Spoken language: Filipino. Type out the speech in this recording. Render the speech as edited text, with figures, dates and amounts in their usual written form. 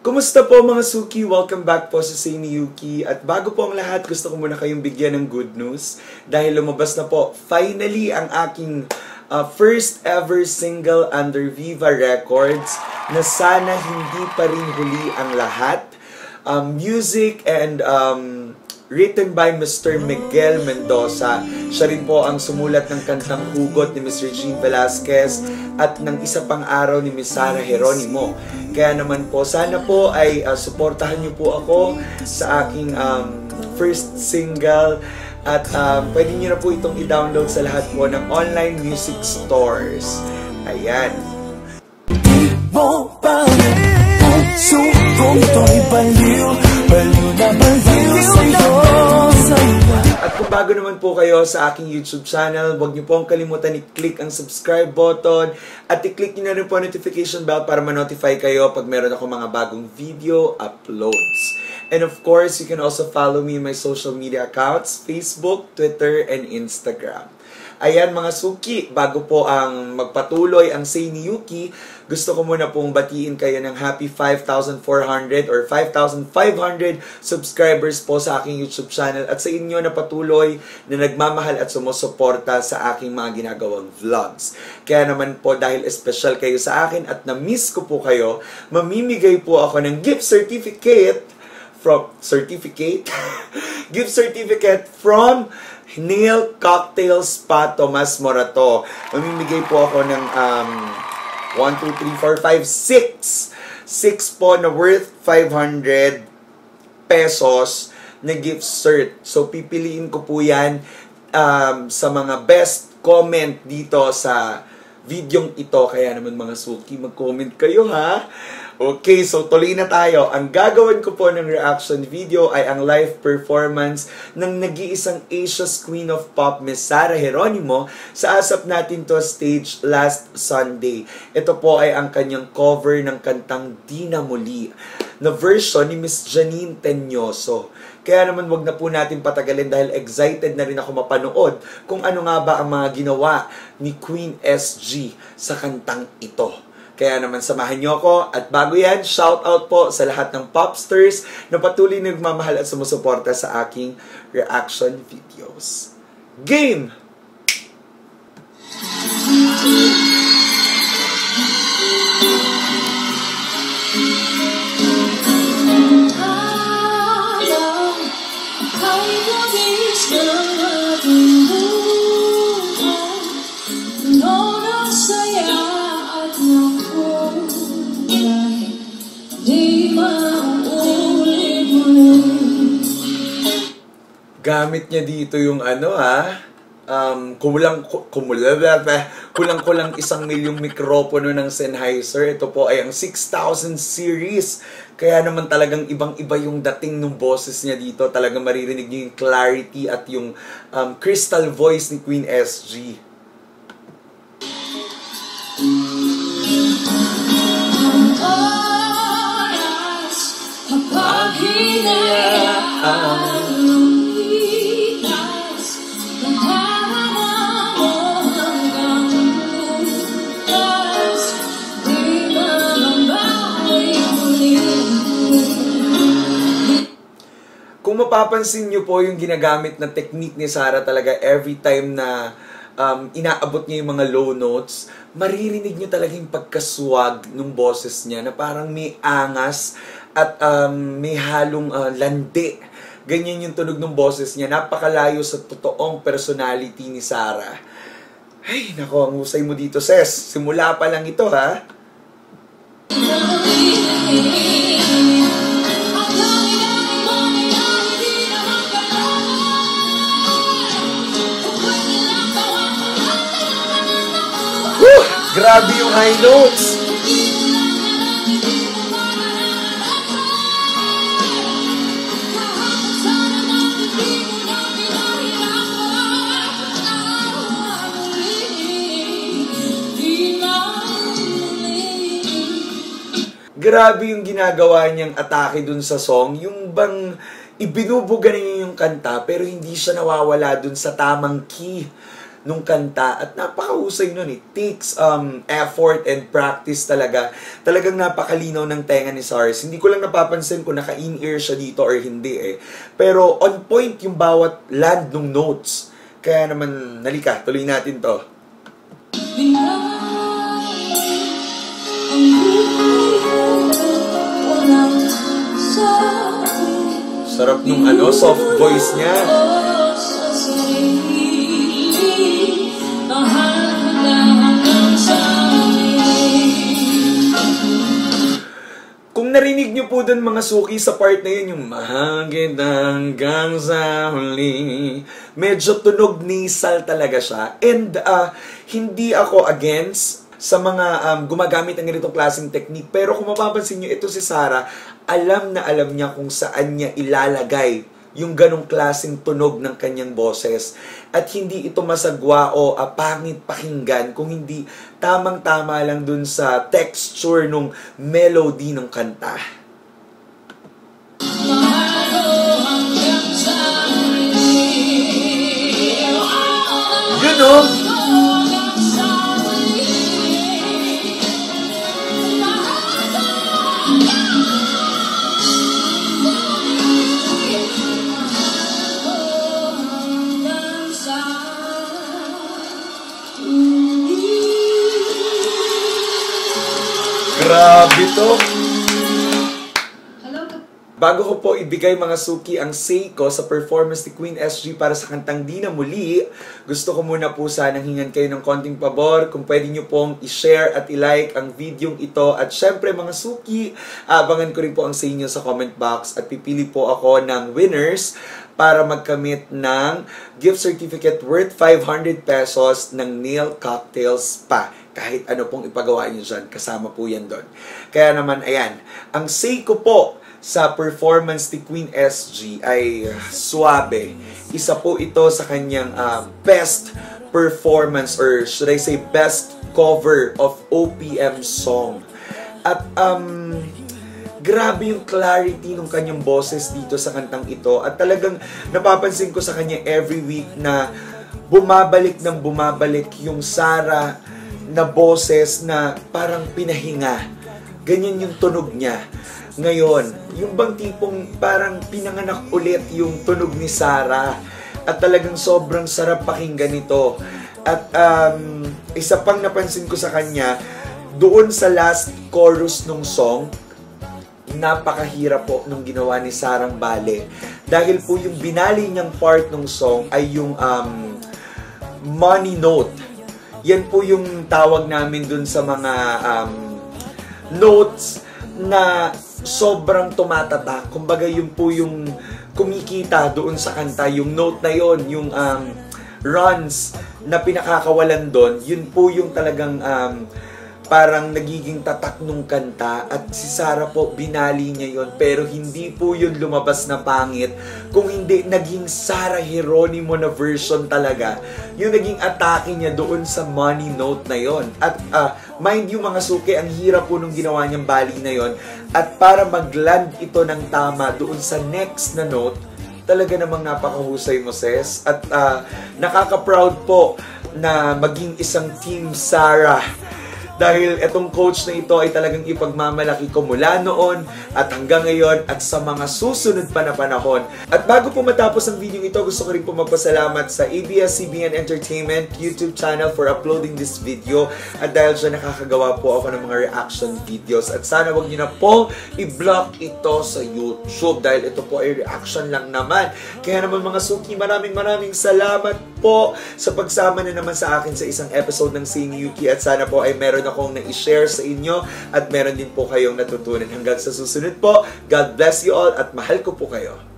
Kumusta po mga Suki? Welcome back po sa Say ni Yuki. At bago po ang lahat, gusto ko muna kayong bigyan ng good news. Dahil lumabas na po, finally, ang aking first ever single under Viva Records na sana hindi pa rin huli ang lahat. Music and written by Mr. Miguel Mendoza. Siya rin po ang sumulat ng kantang Hugot ni Mr. Gene Velasquez at ng Isa Pang Araw ni Miss Sarah Geronimo. Kaya naman po, sana po ay suportahan niyo po ako sa aking first single at pwede niyo na po itong i-download sa lahat po ng online music stores. Ayan. At kung bago naman po kayo sa aking YouTube channel, huwag niyo pong kalimutan i-click ang subscribe button at i-click niyo na rin po ang notification bell para ma-notify kayo pag meron ako mga bagong video uploads. And of course, you can also follow me in my social media accounts, Facebook, Twitter, and Instagram. Ayan mga Suki, bago po ang magpatuloy ang Say ni Yuki, gusto ko muna pong batiin kayo ng happy 5,400 or 5,500 subscribers po sa aking YouTube channel at sa inyo na patuloy na nagmamahal at sumusuporta sa aking mga ginagawang vlogs. Kaya naman po dahil espesyal kayo sa akin at na-miss ko po kayo, mamimigay po ako ng gift certificate from Nail Cocktail Spa Tomas Morato. Mamimigay po ako ng 1, 2, 3, 4, 5, 6 po na worth 500 pesos na gift cert. So pipiliin ko po yan sa mga best comment dito sa videong ito. Kaya naman mga Suki, mag-comment kayo ha. Okay, so tuloy na tayo. Ang gagawin ko po ng reaction video ay ang live performance ng nag-iisang Asia's Queen of Pop, Miss Sarah Geronimo, sa ASAP Natin To stage last Sunday. Ito po ay ang kanyang cover ng kantang Di Na Muli, na version ni Miss Janine Teñoso. Kaya naman wag na po natin patagalin dahil excited na rin ako mapanood kung ano nga ba ang mga ginawa ni Queen SG sa kantang ito. Kaya naman samahan niyo ako at bago yan, shout out po sa lahat ng popsters na patuloy na nagmamahal at sumusuporta sa aking reaction videos. Game! Gamit niya dito yung kulang-kulang 1 milyong mikropono ng Sennheiser. Ito po ay ang 6000 series. Kaya naman talagang ibang-iba yung dating ng boses niya dito. Talagang maririnig niyo yung clarity at yung crystal voice ni Queen SG. Kung mapapansin nyo po yung ginagamit na technique ni Sarah talaga every time na inaabot niya yung mga low notes, maririnig nyo talaga yung pagkaswag ng boses niya na parang may angas at may halong landi. Ganyan yung tunog ng boses niya. Napakalayo sa totoong personality ni Sarah. Ay, nako, ang husay mo dito, sis. Simula pa lang ito, ha? Woo! Grabe yung high notes! Grabe yung ginagawa niyang atake dun sa song. Yung bang ibinubuga niya yung kanta pero hindi siya nawawala dun sa tamang key nung kanta at napakahusay nun eh. It takes effort and practice talaga. Talagang napakalinaw ng tenga ni Sars. Hindi ko lang napapansin kung naka-in-ear siya dito or hindi eh. Pero on point yung bawat land ng notes. Kaya naman, nalika, tuloy natin to. Sarap nung soft voice niya. Kung narinig niyo po dun mga suki sa part na yun, yung mahagit hanggang sa huli, medyo tunog nasal talaga siya. And hindi ako against sa mga gumagamit ng ganitong klaseng technique. Pero kung mapapansin niyo, ito si Sarah, alam na alam niya kung saan niya ilalagay yung ganong klaseng tunog ng kanyang boses. At hindi ito masagwa o pangit pakinggan kung hindi tamang-tama lang dun sa texture nung melody ng kanta. You know? Grabe to! Bago ko po ibigay mga suki ang say ko sa performance ni Queen SG para sa kantang Di Na Muli, gusto ko muna po sanang hingan kayo ng konting pabor. Kung pwede nyo pong i-share at i-like ang video ito. At syempre mga suki, abangan ko rin po ang say nyo sa comment box at pipili po ako ng winners para magkamit ng gift certificate worth 500 pesos ng Nail Cocktail Spa. Kahit ano pong ipagawa nyo dyan, kasama po yan doon. Kaya naman, ayan, ang say ko po sa performance ni Queen SG ay suabe. Isa po ito sa kanyang best performance or should I say best cover of OPM song. At grabe yung clarity ng kanyang boses dito sa kantang ito. At talagang napapansin ko sa kanya every week na bumabalik ng bumabalik yung Sarah na boses na parang pinahinga. Ganyan yung tunog niya. Ngayon, yung bang tipong parang pinanganak ulit yung tunog ni Sarah. At talagang sobrang sarap pakinggan nito. At isa pang napansin ko sa kanya, doon sa last chorus ng song, napakahirap po nung ginawa ni Sarang Bale. Dahil po yung binali niyang part ng song ay yung money note. Yan po yung tawag namin dun sa mga notes na sobrang tumatatak. Kumbaga yun po yung kumikita doon sa kanta. Yung note na yon, yung runs na pinakakawalan doon, yun po yung talagang parang nagiging tatak nung kanta. At si Sarah po, binali niya yon, pero hindi po yun lumabas na pangit. Kung hindi, naging Sarah Geronimo na version talaga. Yung naging atake niya doon sa money note na yon. At mind you mga suki, ang hirap po nung ginawa niyang bali na yon. At para mag-land ito ng tama doon sa next na note, talaga namang napakahusay mo, sis. At nakaka-proud po na maging isang Team Sarah. Dahil itong coach na ito ay talagang ipagmamalaki ko mula noon at hanggang ngayon at sa mga susunod pa na panahon. At bago po matapos ang video ito, gusto ko rin po magpasalamat sa ABS-CBN Entertainment YouTube channel for uploading this video. At dahil dyan nakakagawa po ako ng mga reaction videos. At sana wag niyo na po i-block ito sa YouTube dahil ito po ay reaction lang naman. Kaya naman mga suki, maraming salamat po sa pagsama na naman sa akin sa isang episode ng Sing Yuki. At sana po ay meron akong na-i-share sa inyo at meron din po kayong natutunan. Hanggang sa susunod po, God bless you all at mahal ko po kayo.